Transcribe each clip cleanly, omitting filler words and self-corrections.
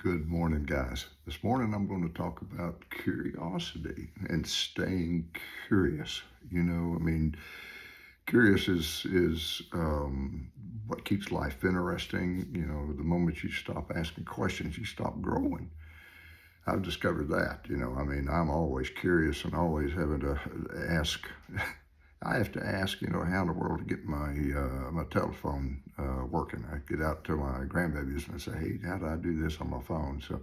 Good morning, guys. This morning I'm going to talk about curiosity and staying curious. Curious is what keeps life interesting. The moment you stop asking questions, you stop growing. I've discovered that. I'm always curious and always having to ask. I have to ask, how in the world to get my telephone working. I get out to my grandbabies and I say, hey, how do I do this on my phone? So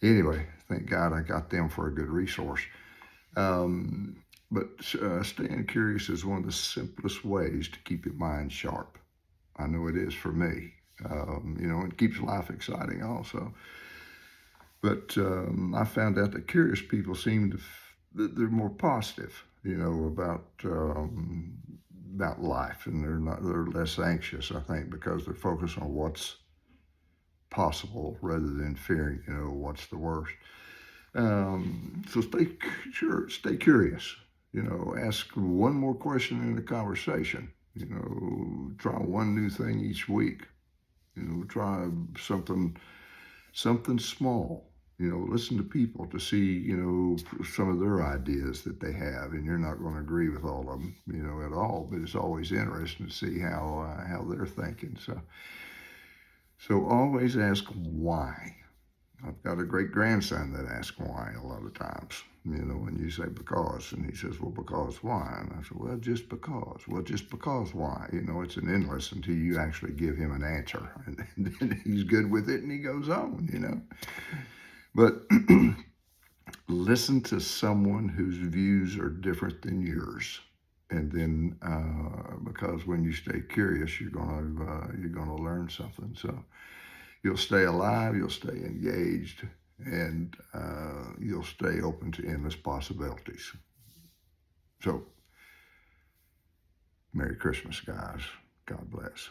anyway, thank God I got them for a good resource. But staying curious is one of the simplest ways to keep your mind sharp. I know it is for me. It keeps life exciting also. But I found out that curious people seem to that they're more positive, about life, and they're less anxious. I think because they're focused on what's possible rather than fearing, what's the worst. So stay curious. Ask one more question in the conversation. Try one new thing each week. Try something small. Listen to people to see, some of their ideas that they have, and you're not going to agree with all of them, at all. But it's always interesting to see how they're thinking. So always ask why. I've got a great grandson that asks why a lot of times. When you say because, and he says, well, because why? And I said, well, just because. Well, just because why? It's an endless until you actually give him an answer. And then he's good with it and he goes on. But listen to someone whose views are different than yours. And then, because when you stay curious, you're gonna learn something. So you'll stay alive, you'll stay engaged, and you'll stay open to endless possibilities. So, Merry Christmas, guys. God bless.